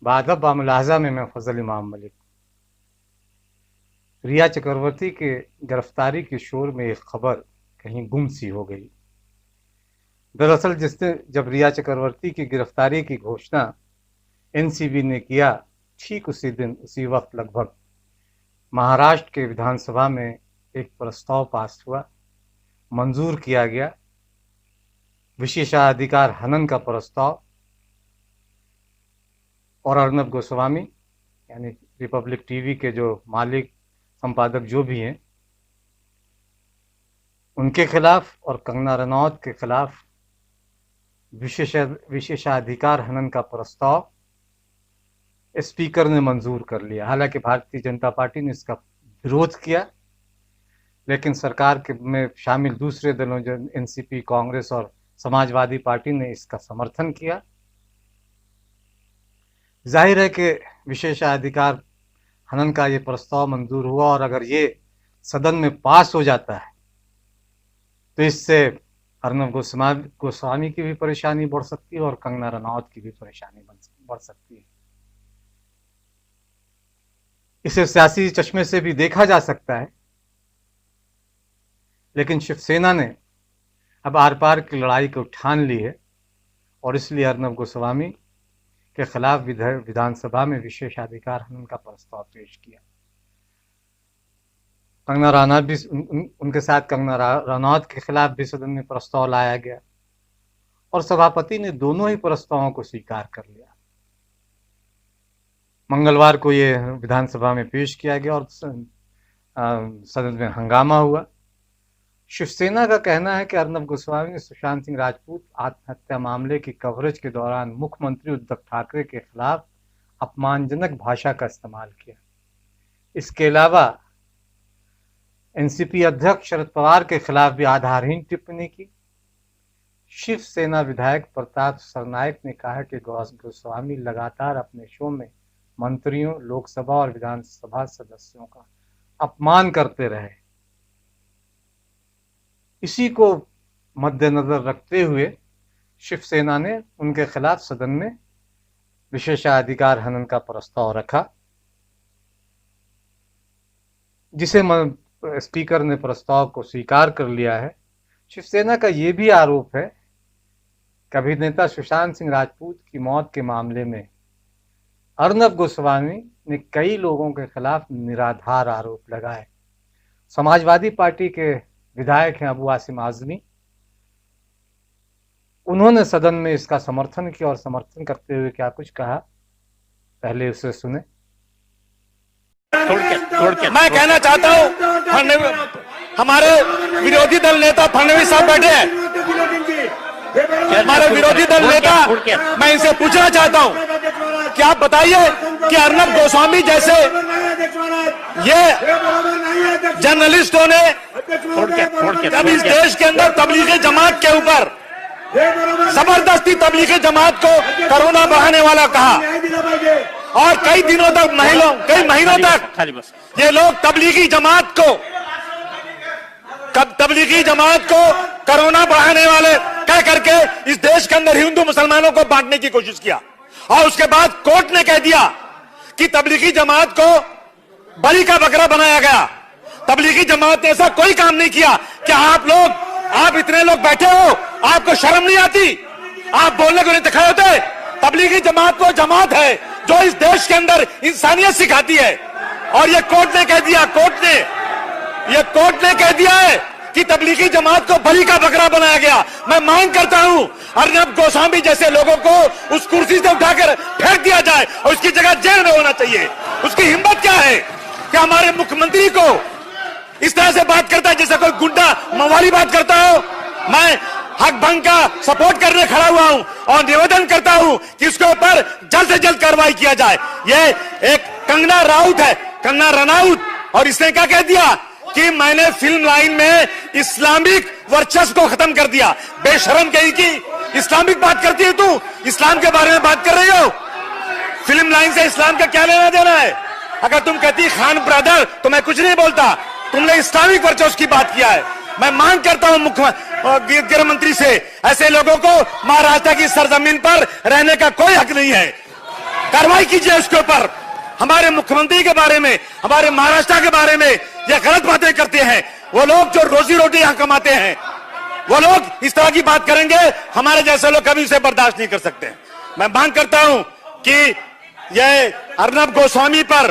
बादब बामुलाहजा में मैं फजल इमाम मलिक। रिया चक्रवर्ती के गिरफ्तारी के शोर में एक खबर कहीं गुम सी हो गई। दरअसल जब रिया चक्रवर्ती की गिरफ्तारी की घोषणा एनसीबी ने किया, ठीक उसी दिन उसी वक्त लगभग महाराष्ट्र के विधानसभा में एक प्रस्ताव पास हुआ, मंजूर किया गया, विशेषाधिकार हनन का प्रस्ताव। और अर्नब गोस्वामी यानी रिपब्लिक टीवी के जो मालिक संपादक जो भी हैं, उनके खिलाफ और कंगना रनौत के खिलाफ विशेषाधिकार हनन का प्रस्ताव स्पीकर ने मंजूर कर लिया। हालांकि भारतीय जनता पार्टी ने इसका विरोध किया, लेकिन सरकार के में शामिल दूसरे दलों जो एनसीपी, कांग्रेस और समाजवादी पार्टी ने इसका समर्थन किया। जाहिर है कि विशेषाधिकार हनन का ये प्रस्ताव मंजूर हुआ, और अगर ये सदन में पास हो जाता है तो इससे अर्नब गोस्वामी की भी परेशानी बढ़ सकती है और कंगना रनौत की भी परेशानी बढ़ सकती है। इसे सियासी चश्मे से भी देखा जा सकता है, लेकिन शिवसेना ने अब आर पार की लड़ाई को ठान ली है और इसलिए अर्नब गोस्वामी के खिलाफ विधानसभा में विशेषाधिकार हनन का प्रस्ताव पेश किया। कंगना रनौत भी उनके साथ कंगना रनौत के खिलाफ भी सदन में प्रस्ताव लाया गया और सभापति ने दोनों ही प्रस्तावों को स्वीकार कर लिया। मंगलवार को ये विधानसभा में पेश किया गया और सदन में हंगामा हुआ। शिवसेना का कहना है कि अर्नब गोस्वामी ने सुशांत सिंह राजपूत आत्महत्या मामले की कवरेज के दौरान मुख्यमंत्री उद्धव ठाकरे के खिलाफ अपमानजनक भाषा का इस्तेमाल किया। इसके अलावा एनसीपी अध्यक्ष शरद पवार के खिलाफ भी आधारहीन टिप्पणी की। शिवसेना विधायक प्रताप सरनायक ने कहा कि गोस्वामी लगातार अपने शो में मंत्रियों, लोकसभा और विधानसभा सदस्यों का अपमान करते रहे। इसी को मद्देनजर रखते हुए शिवसेना ने उनके खिलाफ सदन में विशेषाधिकार हनन का प्रस्ताव रखा, जिसे स्पीकर ने प्रस्ताव को स्वीकार कर लिया है। शिवसेना का यह भी आरोप है कि अभिनेता सुशांत सिंह राजपूत की मौत के मामले में अर्नब गोस्वामी ने कई लोगों के खिलाफ निराधार आरोप लगाए। समाजवादी पार्टी के विधायक हैं अबू आसिम आजमी, उन्होंने सदन में इसका समर्थन किया और समर्थन करते हुए क्या कुछ कहा, पहले उसे सुने। मैं कहना चाहता हूं, हमारे विरोधी दल नेता फडणवीस साहब बैठे हैं, हमारे विरोधी दल नेता, मैं इनसे पूछना चाहता हूं कि आप बताइए कि अर्नब गोस्वामी जैसे ये जर्नलिस्टों ने जब इस देश के अंदर तबलीगी जमात के ऊपर जबरदस्ती तबलीगी जमात को कोरोना बढ़ाने वाला कहा और कई दिनों तक कई महीनों तक ये लोग तबलीगी जमात को कोरोना बढ़ाने वाले कह करके इस देश के अंदर हिंदू मुसलमानों को बांटने की कोशिश किया और उसके बाद कोर्ट ने कह दिया कि तबलीगी जमात को बलि का बकरा बनाया गया। तबलीगी जमात ने ऐसा कोई काम नहीं किया। क्या आप इतने लोग बैठे हो, आपको शर्म नहीं आती? आप बोलने को नहीं दिखाए होते? तबलीगी जमात वो जमात है जो इस देश के अंदर इंसानियत सिखाती है और ये कोर्ट ने कह दिया है कि तबलीगी जमात को बलि का बकरा बनाया गया। मैं मांग करता हूं अर्नब गोस्वामी जैसे लोगों को उस कुर्सी से उठाकर फेंक दिया जाए और उसकी जगह जेल में होना चाहिए। उसकी हिम्मत क्या है कि हमारे मुख्यमंत्री को इस तरह से बात करता है जैसे कोई गुंडा मवाली बात करता हो। मैं हक भंग का सपोर्ट करने खड़ा हुआ हूं और निवेदन करता हूं कि इसके ऊपर जल्द से जल्द कार्रवाई किया जाए। ये एक कंगना रनौत, और इसने क्या कह दिया कि मैंने फिल्म लाइन में इस्लामिक वर्चस्व को खत्म कर दिया। बेशरम कही कि इस्लामिक बात करती है, तू इस्लाम के बारे में बात कर रही हो? फिल्म लाइन से इस्लाम का क्या लेना देना है? अगर तुम कहती खान ब्रदर तो मैं कुछ नहीं बोलता, तुमने इस्लामिक वर्चस्व की बात किया है। मैं मांग करता हूं गृह मंत्री से, ऐसे लोगों को महाराष्ट्र की सरजमीन पर रहने का कोई हक नहीं है। कार्रवाई कीजिए उसके ऊपर। हमारे मुख्यमंत्री के बारे में, हमारे महाराष्ट्र के बारे में ये गलत बातें करते हैं। वो लोग जो रोजी रोटी यहां कमाते हैं, वो लोग इस तरह की बात करेंगे, हमारे जैसे लोग कभी उसे बर्दाश्त नहीं कर सकते। मैं मांग करता हूं कि ये अर्नब गोस्वामी पर,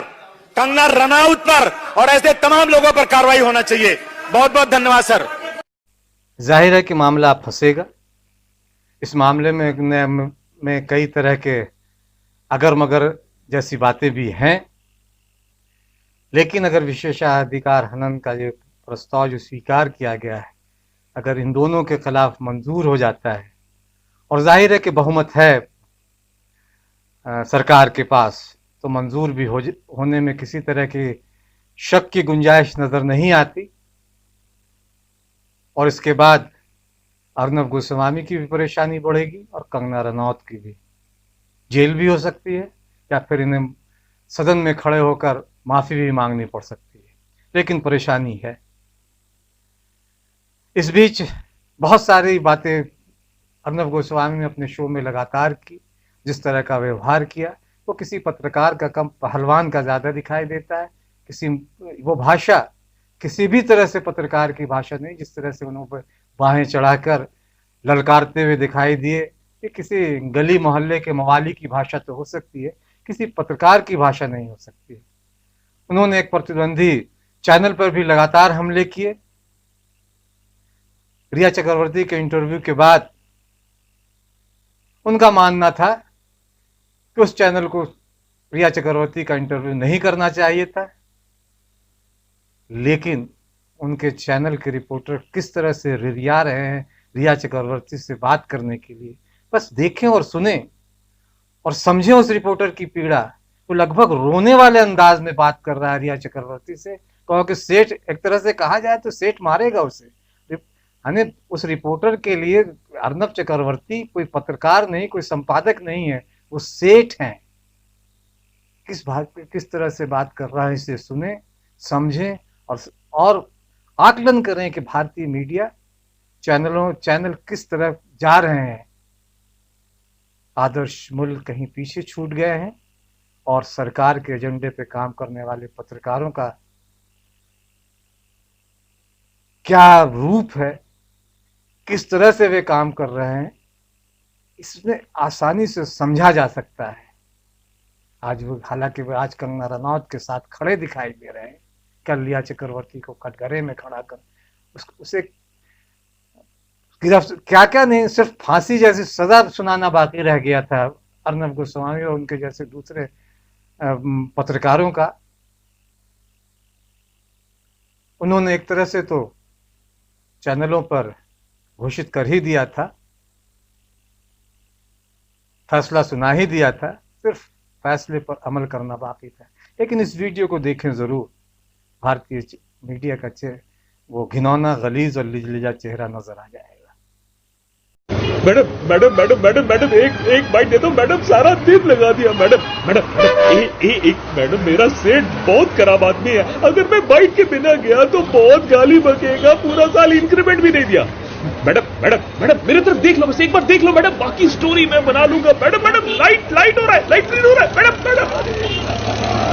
कंगना रनौत पर और ऐसे तमाम लोगों पर कार्रवाई होना चाहिए। बहुत बहुत धन्यवाद सर। जाहिर है कि मामला फंसेगा। इस मामले में कई तरह के अगर मगर जैसी बातें भी हैं, लेकिन अगर विशेषाधिकार हनन का ये प्रस्ताव जो स्वीकार किया गया है, अगर इन दोनों के खिलाफ मंजूर हो जाता है, और जाहिर है कि बहुमत है सरकार के पास, तो मंजूर भी होने में किसी तरह की शक की गुंजाइश नजर नहीं आती। और इसके बाद अर्नब गोस्वामी की भी परेशानी बढ़ेगी और कंगना रनौत की भी। जेल भी हो सकती है या फिर इन्हें सदन में खड़े होकर माफी भी मांगनी पड़ सकती है, लेकिन परेशानी है। इस बीच बहुत सारी बातें अर्नब गोस्वामी ने अपने शो में लगातार की। जिस तरह का व्यवहार किया वो किसी पत्रकार का कम, पहलवान का ज्यादा दिखाई देता है। वो भाषा किसी भी तरह से पत्रकार की भाषा नहीं, जिस तरह से उन्होंने बाहें चढ़ाकर ललकारते हुए दिखाई दिए, ये किसी गली मोहल्ले के मवाली की भाषा तो हो सकती है, किसी पत्रकार की भाषा नहीं हो सकती है। उन्होंने एक प्रतिद्वंदी चैनल पर भी लगातार हमले किए। रिया चक्रवर्ती के इंटरव्यू के बाद उनका मानना था कि उस चैनल को रिया चक्रवर्ती का इंटरव्यू नहीं करना चाहिए था, लेकिन उनके चैनल के रिपोर्टर किस तरह से रिरिया रहे हैं रिया चक्रवर्ती से बात करने के लिए। बस देखें और सुने और समझें उस रिपोर्टर की पीड़ा। वो लगभग रोने वाले अंदाज में बात कर रहा है रिया चक्रवर्ती से, कहो कि सेठ, एक तरह से कहा जाए तो सेठ मारेगा उसे। यानी उस रिपोर्टर के लिए अर्नब चक्रवर्ती कोई पत्रकार नहीं, कोई संपादक नहीं है, वो सेठ हैं। किस तरह से बात कर रहा है, इसे सुने, समझें और आकलन करें कि भारतीय मीडिया चैनल किस तरह जा रहे हैं। आदर्श मूल्य कहीं पीछे छूट गए हैं और सरकार के एजेंडे पे काम करने वाले पत्रकारों का क्या रूप है, किस तरह से वे काम कर रहे हैं, इसमें आसानी से समझा जा सकता है। हालांकि वे आज कंगना रनौत के साथ खड़े दिखाई दे रहे हैं, कल रिया चक्रवर्ती को कटघरे में खड़ा कर उसे गिरफ्तार, क्या क्या नहीं, सिर्फ फांसी जैसी सजा सुनाना बाकी रह गया था अर्नब गोस्वामी और उनके जैसे दूसरे पत्रकारों का। उन्होंने एक तरह से तो चैनलों पर घोषित कर ही दिया था, फैसला सुना ही दिया था, सिर्फ फैसले पर अमल करना बाकी था। लेकिन इस वीडियो को देखें जरूर, भारतीय मीडिया का वो घिनौना, गलीज और लिजलिजा चेहरा नजर आ जाएगा। Madam madam madam madam madam एक बाइट दे दो मैडम, सारा दिन लगा दिया मैडम। मैडम मेरा सेठ बहुत खराब आदमी है, अगर मैं बाइट के बिना गया तो बहुत गाली बकेगा, पूरा साल इंक्रीमेंट भी नहीं दिया। मैडम मैडम मैडम मेरे तरफ देख लो, बस एक बार देख लो मैडम, बाकी स्टोरी मैं बना लूंगा। मैडम मैडम लाइट हो रहा है, लाइट ग्रीन हो रहा है मैडम मैडम।